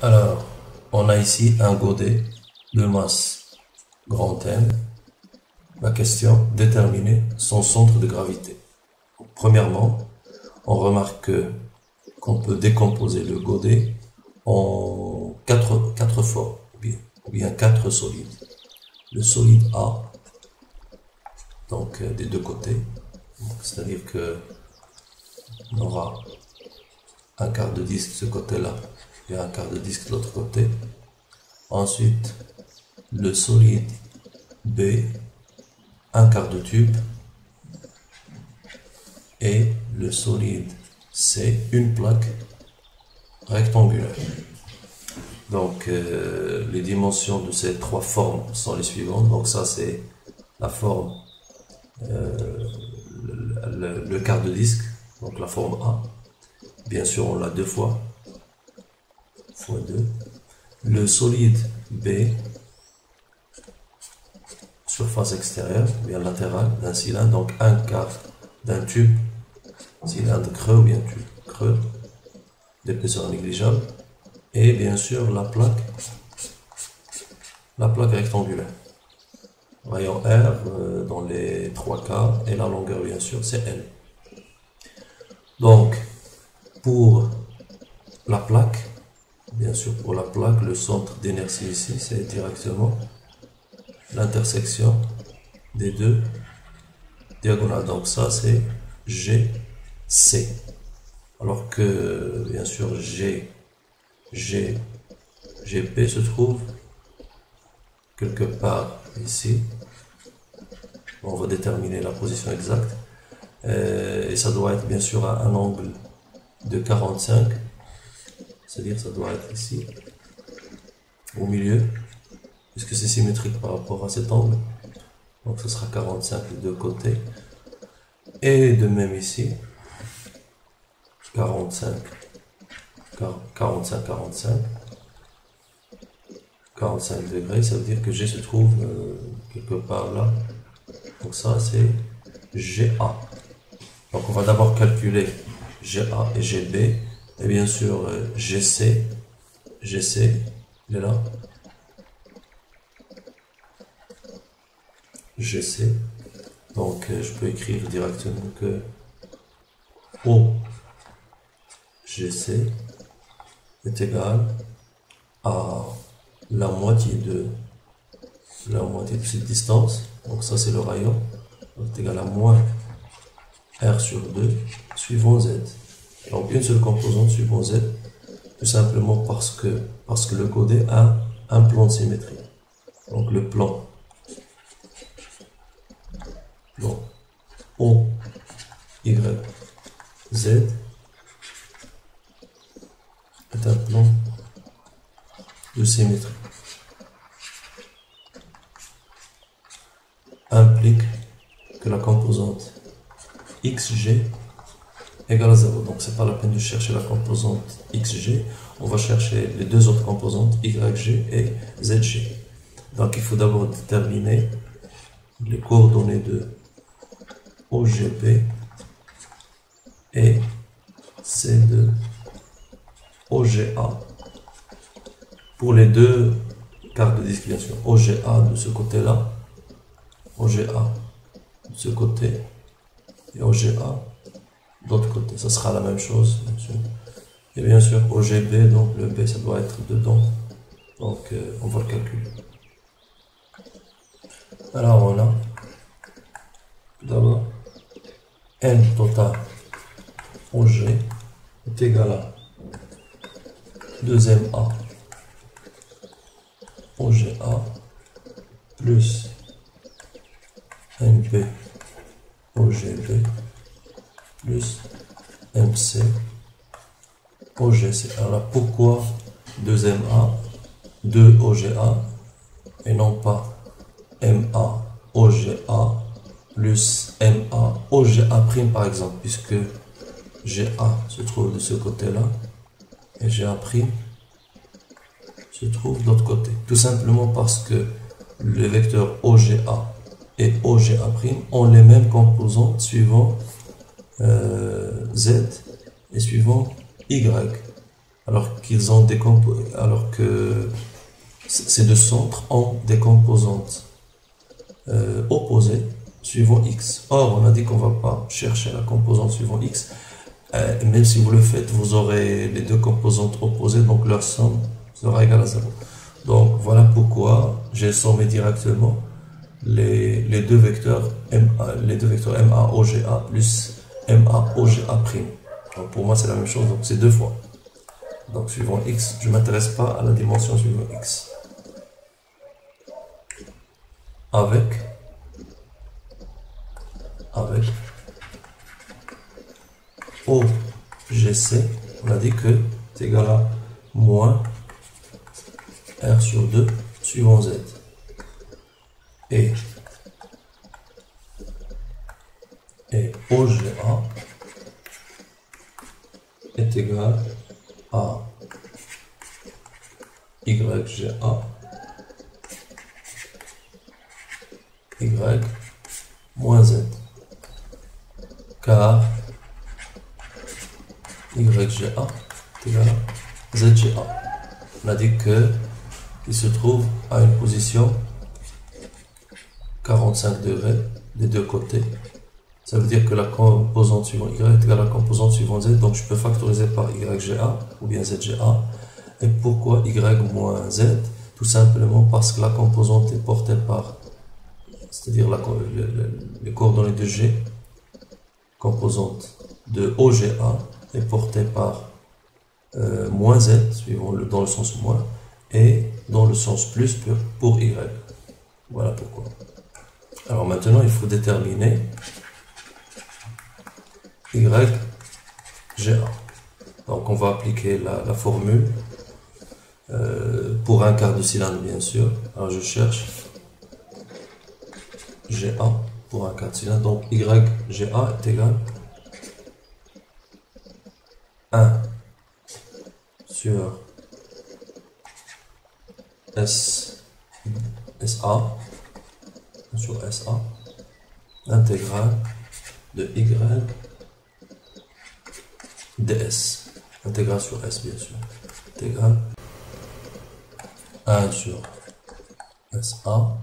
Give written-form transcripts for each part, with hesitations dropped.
Alors, on a ici un godet de masse grand M. La question, déterminer son centre de gravité. Premièrement, on remarque qu'on peut décomposer le godet en quatre formes, ou bien quatre solides. Le solide A, donc des deux côtés, c'est-à-dire que on aura un quart de disque de ce côté-là et un quart de disque de l'autre côté. Ensuite, le solide B, un quart de tube, et le solide C, une plaque rectangulaire. Donc les dimensions de ces trois formes sont les suivantes. Donc ça c'est la forme, le quart de disque, donc la forme A. Bien sûr on l'a deux fois, fois 2. Le solide B, surface extérieure, bien latérale d'un cylindre, donc un quart d'un tube, cylindre creux ou bien tube creux, d'épaisseur négligeable. Et bien sûr la plaque rectangulaire. Rayon R dans les trois quarts et la longueur bien sûr c'est L. Donc pour la plaque, bien sûr pour la plaque, le centre d'inertie ici c'est directement l'intersection des deux diagonales. Donc ça c'est GC. Alors que bien sûr GP se trouve quelque part ici. On va déterminer la position exacte. Et ça doit être bien sûr à un angle de 45. C'est-à-dire ça doit être ici, au milieu, puisque c'est symétrique par rapport à cet angle. Donc ce sera 45 des deux côtés. Et de même ici, 45 degrés, ça veut dire que G se trouve quelque part là. Donc ça c'est GA. Donc on va d'abord calculer GA et GB. Et bien sûr GC, il est là. GC. Donc je peux écrire directement que OGC est égal à la moitié de cette distance. Donc ça c'est le rayon. Donc c'est égal à moins R sur 2 suivant Z. Donc une seule composante suivant Z, tout simplement parce que le godet a un plan de symétrie. Donc le plan O, Y, Z est un plan de symétrie. Implique que la composante XG égale à 0. Donc c'est pas la peine de chercher la composante XG, on va chercher les deux autres composantes YG et ZG. Donc il faut d'abord déterminer les coordonnées de OGB et C de OGA pour les deux quarts de disque bien sûr. OGA de ce côté là, OGA de ce côté et OGA de l'autre côté. Ça sera la même chose bien sûr. Et bien sûr OGB, donc le B ça doit être dedans. Donc on va le calculer. Alors on a d'abord N total OG est égal à 2MA OGA plus MP OGB plus MC OGC. Alors là, pourquoi 2MA, 2 OGA et non pas MA OGA plus MA OGA prime par exemple, puisque GA se trouve de ce côté-là et GA prime se trouve de l'autre côté. Tout simplement parce que le vecteur OGA et OGA prime ont les mêmes composantes suivant Z et suivant Y. alors que ces deux centres ont des composantes opposées suivant x. Or, on a dit qu'on ne va pas chercher la composante suivant x. Même si vous le faites, vous aurez les deux composantes opposées, donc leur somme sera égale à 0. Donc, voilà pourquoi j'ai sommé directement les deux vecteurs MA OGA plus MA OGA'. Donc, pour moi, c'est la même chose, donc c'est deux fois. Donc, suivant x, je ne m'intéresse pas à la dimension suivant x. Avec OGC, on a dit que c'est égal à moins R sur 2 suivant Z. Et OGA est égal à YGA Y moins Z. Car YGA est égal à ZGA. On a dit qu'il se trouve à une position 45 degrés des deux côtés. Ça veut dire que la composante suivant Y est égale à la composante suivant Z. Donc je peux factoriser par YGA ou bien ZGA. Et pourquoi Y moins Z? Tout simplement parce que la composante est portée par, c'est-à-dire les coordonnées de G, composante de OGA est portée par moins Z, suivant dans le sens moins, et dans le sens plus pour Y. Voilà pourquoi. Alors maintenant, il faut déterminer YGA. Donc on va appliquer la formule pour un quart de cylindre, bien sûr. Alors je cherche GA pour un quart de cylindre. Donc YGA est égal à 1 sur SA sur SA, l'intégrale de Y ds, intégrale sur S bien sûr, est égal 1 sur SA,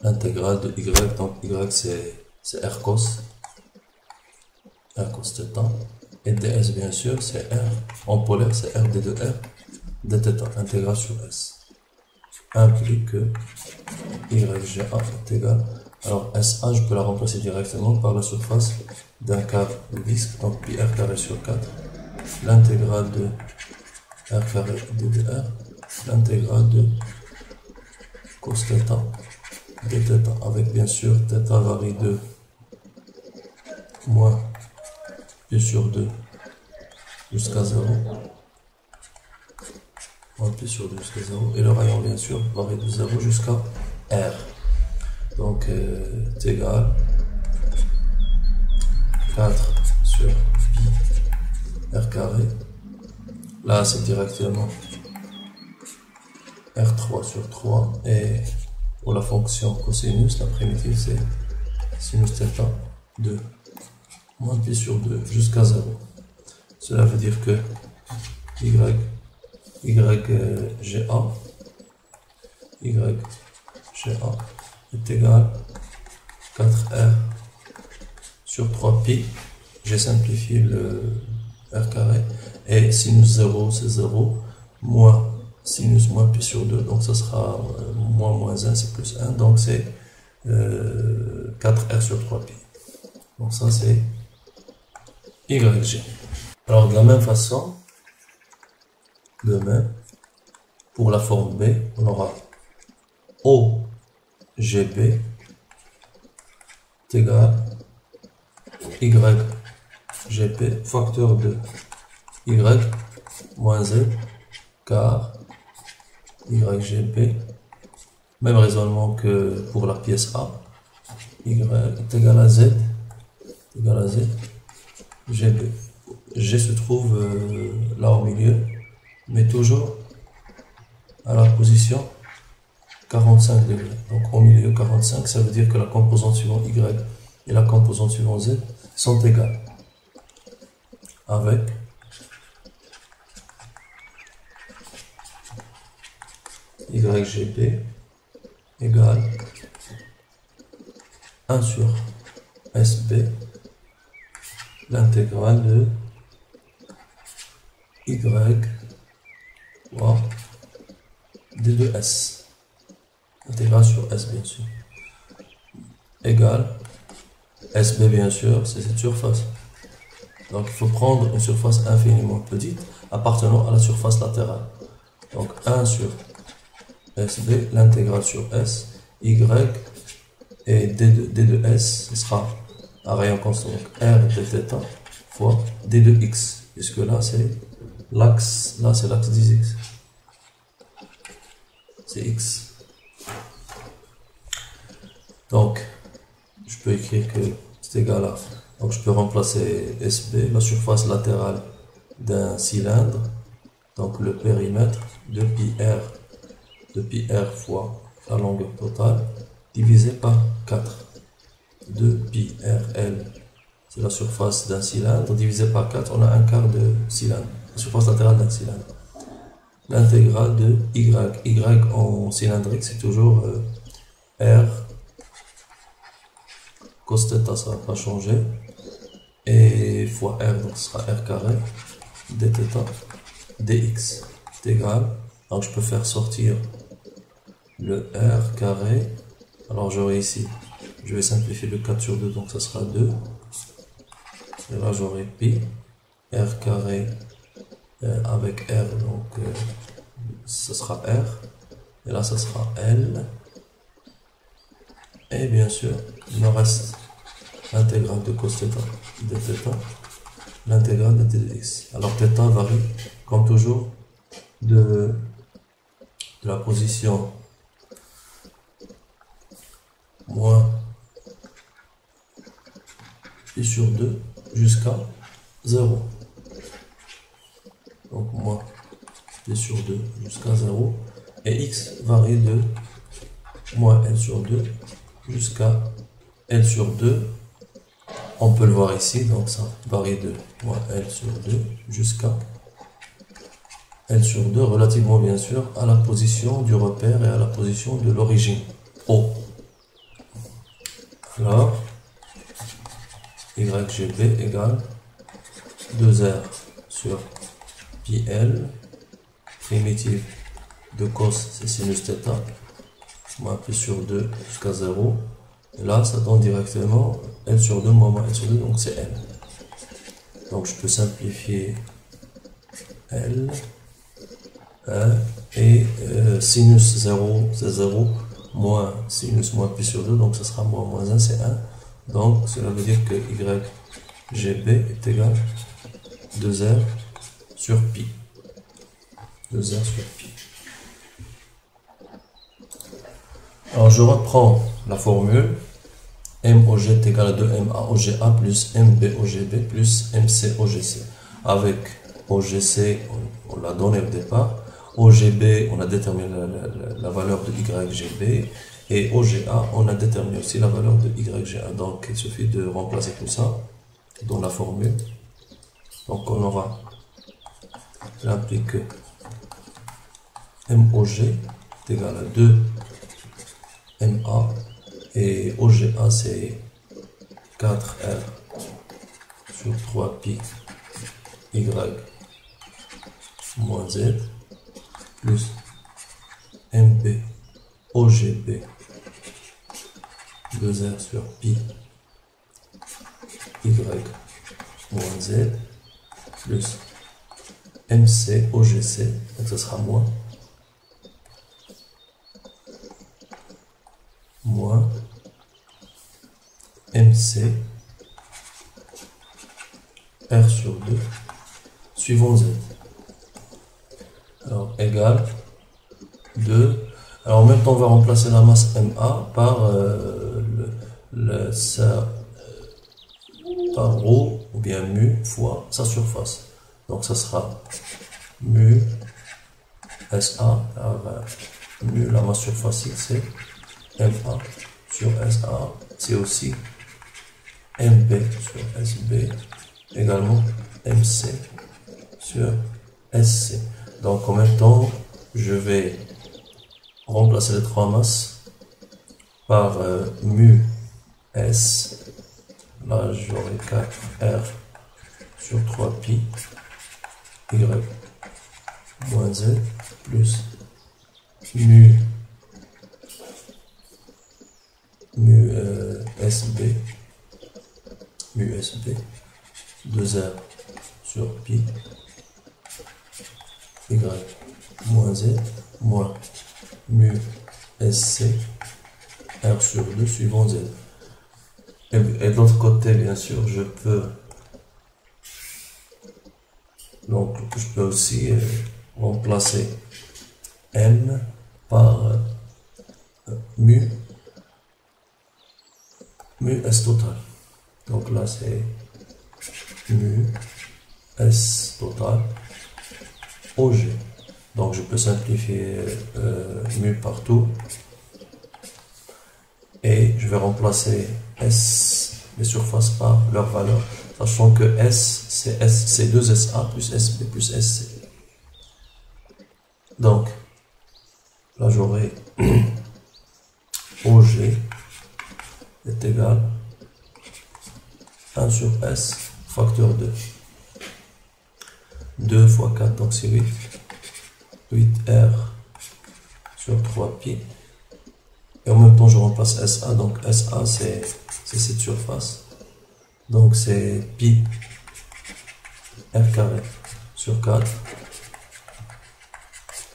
l'intégrale de Y, donc Y c'est R cos θ, et ds bien sûr c'est R, en polaire c'est R d de R dθ, intégrale sur S, implique que YGA est égal, alors SA je peux la remplacer directement par la surface d'un quart de disque, donc pi r carré sur 4, l'intégrale de R carré d de R, l'intégrale de cos θ dθ, avec bien sûr θ varie de moins pi sur 2 jusqu'à 0, moins pi sur 2 jusqu'à 0, et le rayon bien sûr varie de 0 jusqu'à R. Donc est égal 4 sur pi r carré. Là c'est directement R3 sur 3, et pour la fonction cosinus, la primitive c'est sinus θ de moins pi sur 2 jusqu'à 0. Cela veut dire que YGA est égal 4R sur 3 pi. J'ai simplifié le R carré, et sinus 0 c'est 0, moins sinus moins pi sur 2, donc ça sera moins 1 c'est plus 1, donc c'est 4R sur 3 pi. Donc ça c'est YG. Alors de la même façon, pour la forme B, on aura OGB est égal YGP facteur de Y moins Z car YGP, même raisonnement que pour la pièce A, Y est égal à Z, GB. G se trouve là au milieu, mais toujours à la position 45 degrés. Donc au milieu 45, ça veut dire que la composante suivante Y et la composante suivante Z sont égales. Avec YGB égale 1 sur SB, l'intégrale de Y fois D de S, intégrale sur S bien sûr, égale SB bien sûr, c'est cette surface. Donc il faut prendre une surface infiniment petite appartenant à la surface latérale. Donc 1 sur SB, l'intégrale sur S, Y et D de S, ce sera à rayon constant. Donc R de θ fois D de X, puisque là c'est l'axe, c'est l'axe 10X. C'est X. Donc je peux écrire que c'est égal à, donc je peux remplacer SB, la surface latérale d'un cylindre, donc le périmètre de pi r fois la longueur totale divisé par 4. 2 pi r l, c'est la surface d'un cylindre, divisé par 4, on a un quart de cylindre, la surface latérale d'un cylindre. L'intégrale de y en cylindrique, c'est toujours r cos θ, ça ne va pas changer, et fois r, donc ce sera r carré dθ dx est égal, donc je peux faire sortir le r carré, alors j'aurai ici, je vais simplifier le 4 sur 2, donc ça sera 2, et là j'aurai pi, r carré avec r, donc ça sera r, et là ça sera l, et bien sûr il me reste l'intégrale de cos θ dθ, l'intégrale de dx. Alors θ varie comme toujours de la position moins pi sur 2 jusqu'à 0. Donc moins pi sur 2 jusqu'à 0. Et x varie de moins L sur 2 jusqu'à L sur 2. On peut le voir ici, donc ça varie de moins L sur 2 jusqu'à L sur 2, relativement bien sûr à la position du repère et à la position de l'origine O. Alors, YGB égale 2R sur pi L, primitive de cos c'est sinus θ, moins pi sur 2 jusqu'à 0. Et là, ça donne directement L sur 2 moins L sur 2, donc c'est L. Donc je peux simplifier L. Et sinus 0, c'est 0, moins sinus moins pi sur 2, donc ce sera moins 1, c'est 1. Donc cela veut dire que YGB est égal à 2R sur pi. 2R sur pi. Alors je reprends la formule. MOG est égal à 2MA OGA plus MB OGB plus MC OGC. Avec OGC, on l'a donné au départ. OGB, on a déterminé la valeur de YGB. Et OGA, on a déterminé aussi la valeur de YGA. Donc il suffit de remplacer tout ça dans la formule. Donc on aura l'implique que MOG est égal à 2MA. Et OGA c'est 4R sur 3pi Y moins Z plus MB OGB 2R sur pi Y moins Z plus MC OGC, donc ça sera moins MC R sur 2 suivant Z. Alors égal 2. Alors en même temps on va remplacer la masse MA par par ρ ou bien mu fois sa surface. Donc ça sera mu SA, mu la masse surface c'est MA sur SA, c'est aussi MB sur SB, également MC sur SC. Donc en même temps, je vais remplacer les trois masses par mu S. Là, j'aurai 4R sur 3 pi Y moins Z plus mu SB, mu SB, 2R sur pi Y moins Z moins mu SC R sur 2 suivant Z. Et de l'autre côté, bien sûr, je peux aussi remplacer M par mu S total. Donc là, c'est mu S total OG. Donc je peux simplifier mu partout. Et je vais remplacer S, les surfaces, par leur valeur, sachant que S, c'est 2SA plus SB plus SC. Donc, là j'aurai OG est égal à 1 sur S facteur 2. 2 fois 4, donc c'est 8. 8R sur 3 pi. Et en même temps, je remplace SA. Donc SA, c'est cette surface. Donc c'est pi R carré sur 4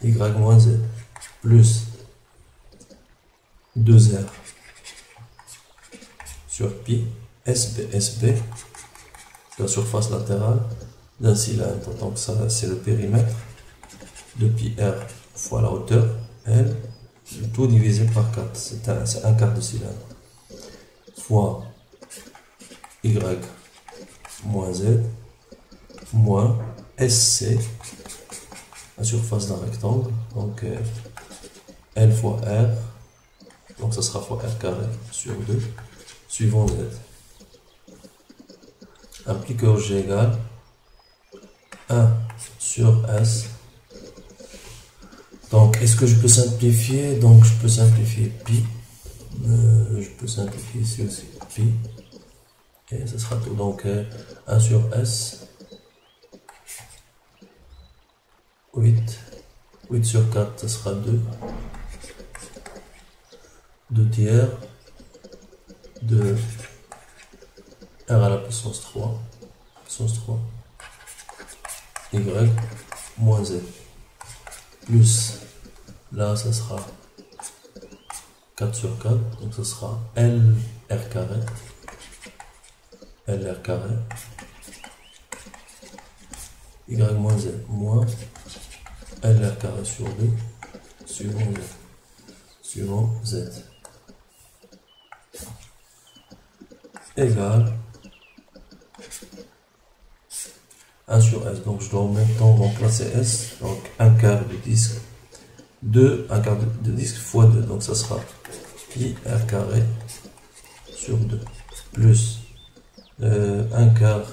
Y moins Z plus 2R sur pi SB, la surface latérale d'un cylindre. Donc ça, c'est le périmètre de pi R fois la hauteur L. Le tout divisé par 4, c'est un quart de cylindre, fois Y moins Z, moins SC, la surface d'un rectangle, donc L fois R, donc ça sera fois R carré sur 2, suivant Z. Implique que G égale 1 sur S. Donc, est-ce que je peux simplifier? Donc, je peux simplifier pi. Je peux simplifier ici aussi pi. Et ce sera tout. Donc, 1 sur S. 8. 8 sur 4, ce sera 2. 2 tiers. 2 R à la puissance 3. Puissance 3. Y moins Z. Plus, là, ça sera 4 sur 4, donc ce sera LR carré, LR carré, Y moins Z, moins LR carré sur 2, suivant Z, égale 1 sur S, donc je dois en même temps remplacer S, donc 1 quart de disque, 1 quart de disque fois 2, donc ça sera pi R carré sur 2, plus 1 quart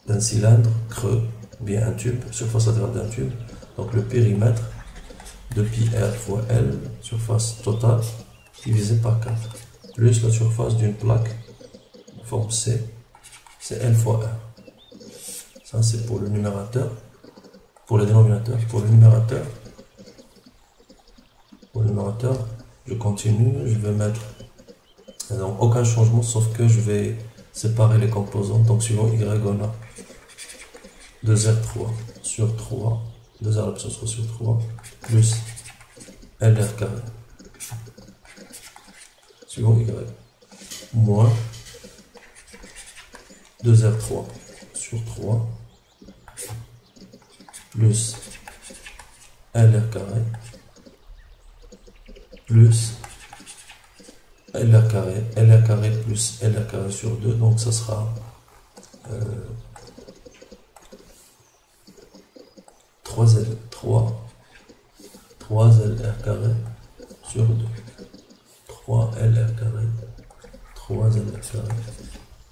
d'un cylindre creux, bien un tube, surface latérale d'un tube, donc le périmètre de pi R fois L, surface totale, divisé par 4, plus la surface d'une plaque, forme C, c'est L fois R. Ça, c'est pour le numérateur. Pour le dénominateur. Pour le numérateur, je continue. Je vais mettre donc, aucun changement, sauf que je vais séparer les composants. Donc, suivant Y, on a 2R3 sur 3. 2R à la puissance 3 sur 3. Plus LR carré. Suivant Y. Moins 2R3 sur 3 plus LR carré plus LR carré plus LR carré sur 2, donc ça sera 3LR carré sur 2, 3LR carré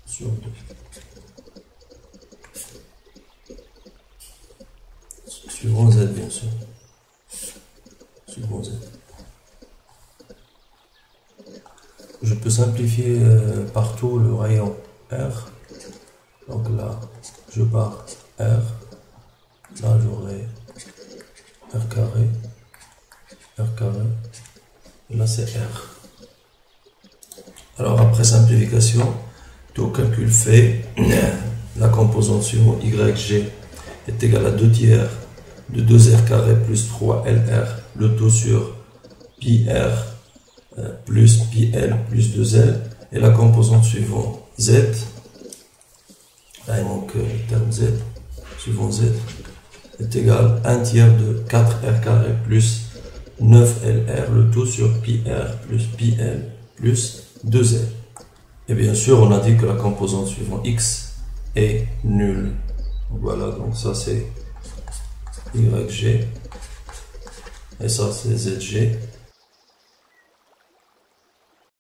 sur 2. Suivant Z, bien sûr. Suivant Z. je peux simplifier partout le rayon R. Donc là, je pars R. Là, j'aurai R carré. R carré. Et là, c'est R. Alors, après simplification, tout calcul fait, la composante suivante, YG, est égale à 2 tiers de 2R carré plus 3LR, le tout sur pi R plus pi L plus 2L, et la composante suivante Z, là il manque le terme Z, suivant Z, est égal à 1 tiers de 4R carré plus 9LR, le tout sur pi R plus pi L plus 2L. Et bien sûr, on a dit que la composante suivante X est nulle. Voilà, donc ça c'est YG, et ça c'est ZG.